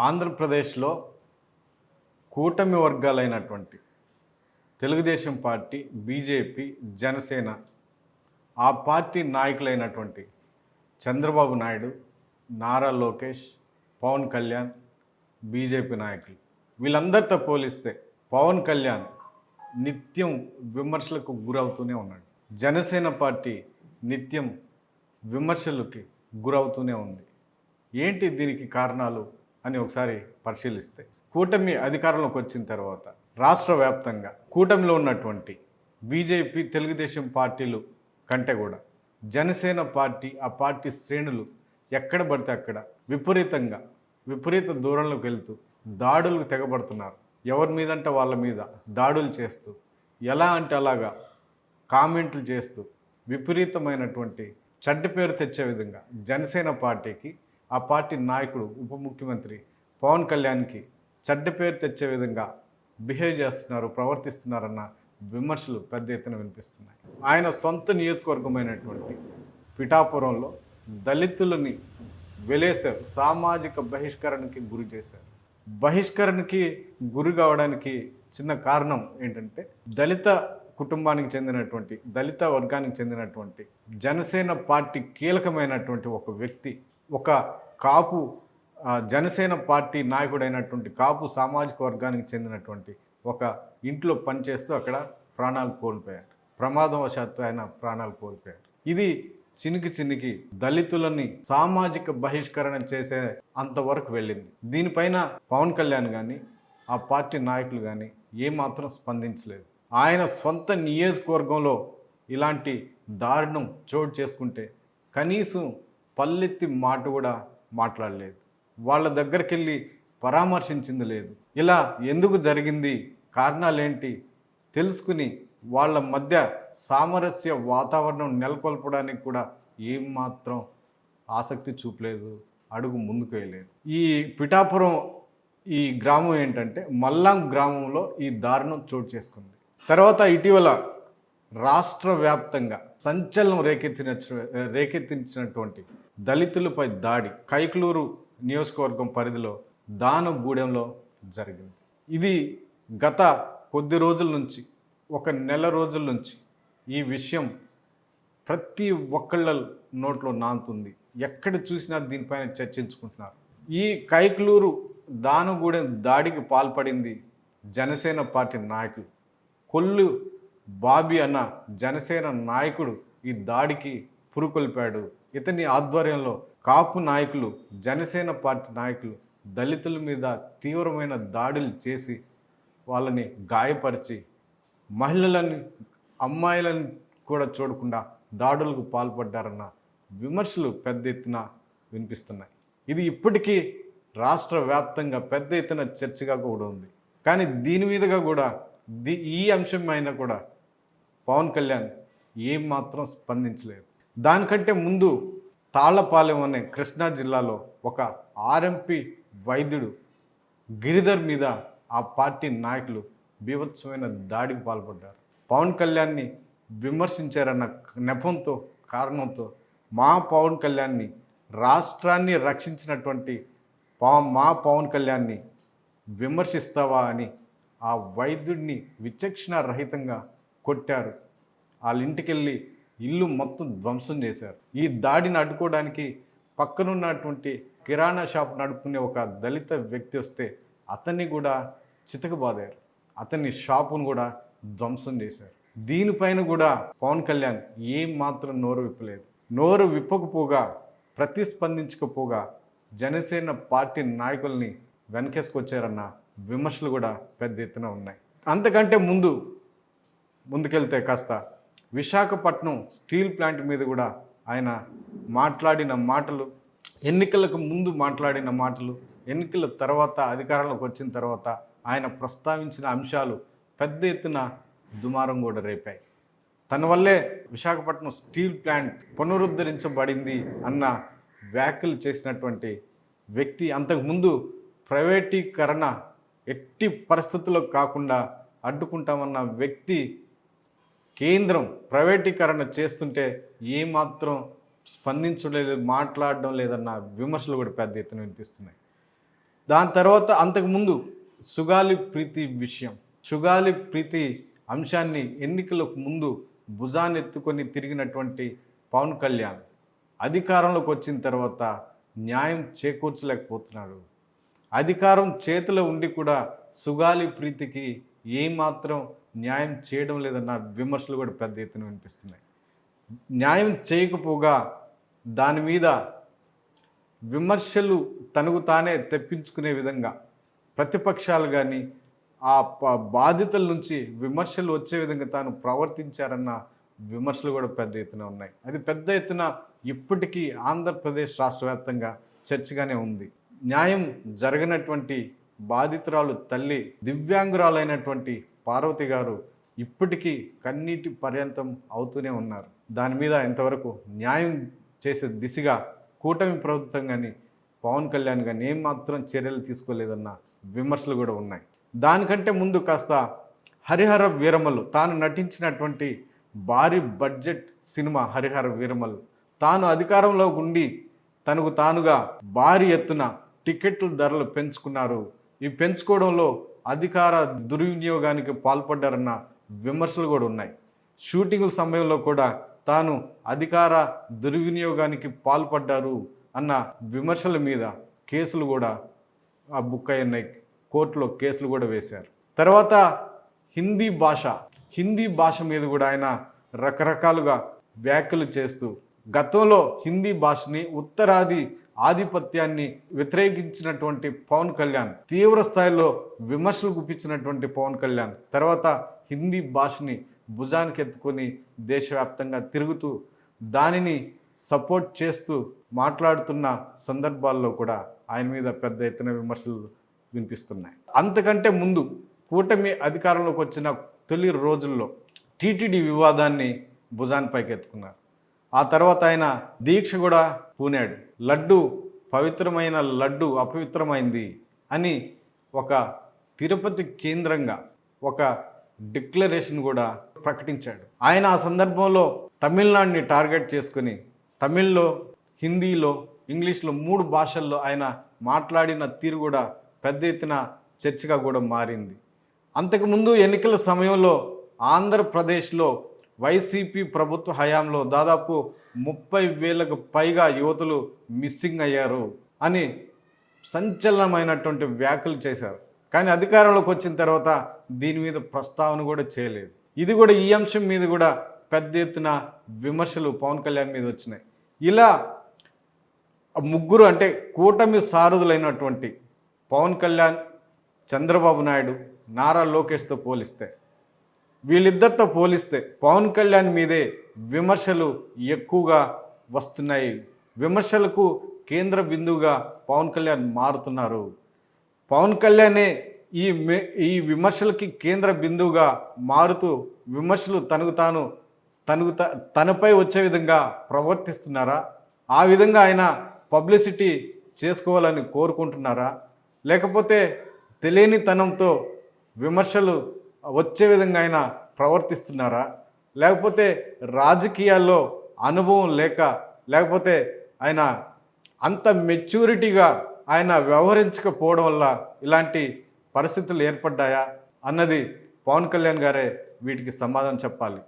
ఆంధ్రప్రదేశ్లో కూటమి వర్గాలైనటువంటి Telugu Desam party, BJP, Janasena ఆ పార్టీ నాయకులైనటువంటి చంద్రబాబు నాయుడు, నారా లోకేష్, పవన్ కళ్యాణ్, బీజేపీ నాయకులు వీళ్ళందరితో పోలిస్తే పవన్ కళ్యాణ్ నిత్యం విమర్శలకు గురవుతూనే ఉన్నాడు. జనసేన పార్టీ నిత్యం విమర్శలకి గురవుతూనే ఉంది. ఏంటి దీనికి కారణాలు అని ఒకసారి పరిశీలిస్తే, కూటమి అధికారంలోకి వచ్చిన తర్వాత రాష్ట్ర వ్యాప్తంగా కూటమిలో ఉన్నటువంటి బీజేపీ, తెలుగుదేశం పార్టీలు కంటే కూడా జనసేన పార్టీ, ఆ పార్టీ శ్రేణులు ఎక్కడ పడితే అక్కడ విపరీత దూరంలోకి వెళ్తూ దాడులకు తెగబడుతున్నారు. ఎవరి మీదంటే వాళ్ళ మీద దాడులు చేస్తూ, ఎలా అంటే అలాగా కామెంట్లు చేస్తూ విపరీతమైనటువంటి చెడ్డ పేరు తెచ్చే విధంగా జనసేన పార్టీకి, ఆ పార్టీ నాయకుడు ఉప ముఖ్యమంత్రి పవన్ కళ్యాణ్కి చెడ్డ పేరు తెచ్చే విధంగా బిహేవ్ చేస్తున్నారు, ప్రవర్తిస్తున్నారన్న విమర్శలు పెద్ద ఎత్తున వినిపిస్తున్నాయి. ఆయన సొంత నియోజకవర్గమైనటువంటి పిఠాపురంలో దళితులని వెలేశారు, సామాజిక బహిష్కరణకి గురి చేశారు. బహిష్కరణకి గురి కావడానికి చిన్న కారణం ఏంటంటే, దళిత కుటుంబానికి చెందినటువంటి, దళిత వర్గానికి చెందినటువంటి జనసేన పార్టీ కీలకమైనటువంటి ఒక వ్యక్తి, ఒక కాపు జనసేన పార్టీ నాయకుడైనటువంటి కాపు సామాజిక వర్గానికి చెందినటువంటి ఒక ఇంట్లో పనిచేస్తూ అక్కడ ప్రాణాలు కోల్పోయారు. ప్రమాదవశాత్తు ఆయన ప్రాణాలు కోల్పోయారు. ఇది చినికి దళితులని సామాజిక బహిష్కరణ చేసే అంతవరకు వెళ్ళింది. దీనిపైన పవన్ కళ్యాణ్ కానీ, ఆ పార్టీ నాయకులు కానీ ఏమాత్రం స్పందించలేదు. ఆయన సొంత నియోజకవర్గంలో ఇలాంటి దారుణం చోటు చేసుకుంటే కనీసం పల్లెత్తి మాట కూడా మాట్లాడలేదు. వాళ్ళ దగ్గరికి వెళ్ళి పరామర్శించింది లేదు. ఇలా ఎందుకు జరిగింది, కారణాలేంటి తెలుసుకుని వాళ్ళ మధ్య సామరస్య వాతావరణం నెలకొల్పడానికి కూడా ఏమాత్రం ఆసక్తి చూపలేదు, అడుగు ముందుకు వేయలేదు. ఈ పిఠాపురం ఈ గ్రామం ఏంటంటే మల్లాం గ్రామంలో ఈ దారుణం చోటు చేసుకుంది. తర్వాత ఇటీవల రాష్ట్ర వ్యాప్తంగా సంచలనం రేకెత్తించినటువంటి దళితులపై దాడి కైకలూరు నియోజకవర్గం పరిధిలో దానగూడెంలో జరిగింది. ఇది గత కొద్ది రోజుల నుంచి, ఒక నెల రోజుల నుంచి ఈ విషయం ప్రతి ఒక్కళ్ళ నోట్లో నానుతుంది. ఎక్కడ చూసినా దీనిపైన చర్చించుకుంటున్నారు. ఈ కైకలూరు దానగూడెం దాడికి పాల్పడింది జనసేన పార్టీ నాయకులు. కొల్లు బాబీ అన్న జనసేన నాయకుడు ఈ దాడికి పురుకొల్పాడు. ఇతని ఆధ్వర్యంలో కాపు నాయకులు, జనసేన పార్టీ నాయకులు దళితుల మీద తీవ్రమైన దాడులు చేసి వాళ్ళని గాయపరిచి, మహిళలని, అమ్మాయిలను కూడా చూడకుండా దాడులకు పాల్పడ్డారన్న విమర్శలు పెద్ద ఎత్తున వినిపిస్తున్నాయి. ఇది ఇప్పటికీ రాష్ట్ర వ్యాప్తంగా పెద్ద ఎత్తున చర్చగా కూడా ఉంది. కానీ దీని మీదుగా కూడా ఈ అంశం అయినా కూడా పవన్ కళ్యాణ్ ఏమాత్రం స్పందించలేదు. దానికంటే ముందు తాళ్లపాలెం అనే కృష్ణా జిల్లాలో ఒక ఆర్ఎంపీ వైద్యుడు గిరిధర్ మీద ఆ పార్టీ నాయకులు బీభత్సమైన దాడికి పాల్పడ్డారు. పవన్ కళ్యాణ్ని విమర్శించారన్న నెపంతో, కారణంతో మా పవన్ కళ్యాణ్ని, రాష్ట్రాన్ని రక్షించినటువంటి మా పవన్ కళ్యాణ్ని విమర్శిస్తావా అని ఆ వైద్యుడిని విచక్షణ రహితంగా కొట్టారు. వాళ్ళ ఇంటికెళ్ళి ఇల్లు మొత్తం ధ్వంసం చేశారు. ఈ దాడిని అడ్డుకోవడానికి పక్కనున్నటువంటి కిరాణా షాప్ నడుపుకునే ఒక దళిత వ్యక్తి వస్తే అతన్ని కూడా చితకబాదారు. అతన్ని షాపును కూడా ధ్వంసం చేశారు. దీనిపైన కూడా పవన్ కళ్యాణ్ ఏం మాత్రం నోరు విప్పలేదు. నోరు విప్పకపోగా, ప్రతిస్పందించకపోగా జనసేన పార్టీ నాయకుల్ని వెనకేసుకొచ్చారన్న విమర్శలు కూడా పెద్ద ఎత్తున ఉన్నాయి. అంతకంటే ముందుకెళ్తే కాస్త విశాఖపట్నం స్టీల్ ప్లాంట్ మీద కూడా ఆయన మాట్లాడిన మాటలు, ఎన్నికలకు ముందు మాట్లాడిన మాటలు, ఎన్నికల తర్వాత అధికారంలోకి వచ్చిన తర్వాత ఆయన ప్రస్తావించిన అంశాలు పెద్ద ఎత్తున దుమారం కూడా రేపాయి. తన వల్లే విశాఖపట్నం స్టీల్ ప్లాంట్ పునరుద్ధరించబడింది అన్న వ్యాఖ్యలు చేసినటువంటి వ్యక్తి, అంతకుముందు ప్రైవేటీకరణ ఎట్టి పరిస్థితుల్లో కాకుండా అడ్డుకుంటామన్న వ్యక్తి కేంద్రం ప్రైవేటీకరణ చేస్తుంటే ఏమాత్రం స్పందించలేదు, మాట్లాడడం లేదన్న విమర్శలు కూడా పెద్ద ఎత్తున వినిపిస్తున్నాయి. దాని తర్వాత అంతకుముందు సుగాలి ప్రీతి విషయం, సుగాలి ప్రీతి అంశాన్ని ఎన్నికలకు ముందు భుజానెత్తుకొని తిరిగినటువంటి పవన్ కళ్యాణ్ అధికారంలోకి వచ్చిన తర్వాత న్యాయం చేకూర్చలేకపోతున్నాడు. అధికారం చేతిలో ఉండి కూడా సుగాలి ప్రీతికి ఏమాత్రం న్యాయం చేయడం లేదన్న విమర్శలు కూడా పెద్ద ఎత్తున వినిపిస్తున్నాయి. న్యాయం చేయకపోగా దాని మీద విమర్శలు తనకు తానే తెప్పించుకునే విధంగా ప్రతిపక్షాలు కానీ ఆ బాధితుల నుంచి విమర్శలు వచ్చే విధంగా తాను ప్రవర్తించారన్న విమర్శలు కూడా పెద్ద ఎత్తున ఉన్నాయి. అది పెద్ద ఎత్తున ఇప్పటికీ ఆంధ్రప్రదేశ్ రాష్ట్ర వ్యాప్తంగా చర్చగానే ఉంది. న్యాయం జరగనటువంటి బాధితురాలు తల్లి దివ్యాంగురాలైనటువంటి పార్వతి గారు ఇప్పటికీ కన్నీటి పర్యంతం అవుతూనే ఉన్నారు. దాని మీద ఇంతవరకు న్యాయం చేసే దిశగా కూటమి ప్రభుత్వం కానీ పవన్ కళ్యాణ్ కానీ ఏమాత్రం చర్యలు తీసుకోలేదన్న విమర్శలు కూడా ఉన్నాయి. దానికంటే ముందు కాస్త హరిహర వీరమలు తాను నటించినటువంటి భారీ బడ్జెట్ సినిమా హరిహర వీరమలు తాను అధికారంలో ఉండి తనకు తానుగా భారీ ఎత్తున టికెట్ల ధరలు పెంచుకున్నారు. ఈ పెంచుకోవడంలో అధికార దుర్వినియోగానికి పాల్పడ్డారన్న విమర్శలు కూడా ఉన్నాయి. షూటింగ్ సమయంలో కూడా తాను అధికార దుర్వినియోగానికి పాల్పడ్డారు అన్న విమర్శల మీద కేసులు కూడా బుక్ అయ్యాయి. కోర్టులో కేసులు కూడా వేశారు. తర్వాత హిందీ భాష మీద కూడా ఆయన రకరకాలుగా వ్యాఖ్యలు చేస్తూ గతంలో హిందీ భాషని ఉత్తరాది ఆధిపత్యాన్ని వ్యతిరేకించినటువంటి పవన్ కళ్యాణ్, తీవ్ర స్థాయిలో విమర్శలు గుప్పించినటువంటి పవన్ కళ్యాణ్ తర్వాత హిందీ భాషని భుజానికి ఎత్తుకొని దేశవ్యాప్తంగా తిరుగుతూ దానిని సపోర్ట్ చేస్తూ మాట్లాడుతున్న సందర్భాల్లో కూడా ఆయన మీద పెద్ద ఎత్తున విమర్శలు వినిపిస్తున్నాయి. అంతకంటే ముందు కూటమి అధికారంలోకి వచ్చిన తొలి రోజుల్లో టీటీడీ వివాదాన్ని భుజాన్పైకి ఎత్తుకున్నారు. ఆ తర్వాత ఆయన దీక్ష కూడా పూనాడు. పవిత్రమైన లడ్డు అపవిత్రమైంది అని ఒక తిరుపతి కేంద్రంగా ఒక డిక్లరేషన్ కూడా ప్రకటించాడు. ఆయన ఆ సందర్భంలో తమిళనాడుని టార్గెట్ చేసుకుని తమిళ్లో, హిందీలో, ఇంగ్లీష్లో 3 భాషల్లో ఆయన మాట్లాడిన తీరు కూడా పెద్ద ఎత్తున చర్చగా కూడా మారింది. అంతకుముందు ఎన్నికల సమయంలో ఆంధ్రప్రదేశ్లో వైసీపీ ప్రభుత్వ హయాంలో దాదాపు 30,000కు పైగా యువతులు మిస్సింగ్ అయ్యారు అని సంచలనమైనటువంటి వ్యాఖ్యలు చేశారు. కానీ అధికారంలోకి వచ్చిన తర్వాత దీని మీద ప్రస్తావన కూడా చేయలేదు. ఇది కూడా ఈ అంశం మీద కూడా పెద్ద ఎత్తున విమర్శలు పవన్ కళ్యాణ్ మీద వచ్చినాయి. ఇలా ముగ్గురు అంటే కూటమి సారథులైనటువంటి పవన్ కళ్యాణ్, చంద్రబాబు నాయుడు, నారా లోకేష్తో పోలిస్తే వీళ్ళిద్దరితో పోలిస్తే పవన్ కళ్యాణ్ మీదే విమర్శలు ఎక్కువగా వస్తున్నాయి. విమర్శలకు కేంద్ర బిందువుగా పవన్ కళ్యాణ్ మారుతున్నారు. పవన్ కళ్యాణే ఈ విమర్శలకి కేంద్ర బిందువుగా మారుతూ విమర్శలు తనపై వచ్చే విధంగా ప్రవర్తిస్తున్నారా? ఆ విధంగా ఆయన పబ్లిసిటీ చేసుకోవాలని కోరుకుంటున్నారా? లేకపోతే తెలియనితనంతో విమర్శలు వచ్చే విధంగా ఆయన ప్రవర్తిస్తున్నారా? లేకపోతే రాజకీయాల్లో అనుభవం లేకపోతే ఆయన అంత మెచ్యూరిటీగా ఆయన వ్యవహరించకపోవడం వల్ల ఇలాంటి పరిస్థితులు ఏర్పడ్డాయా అన్నది పవన్ కళ్యాణ్ గారే వీటికి సమాధానం చెప్పాలి.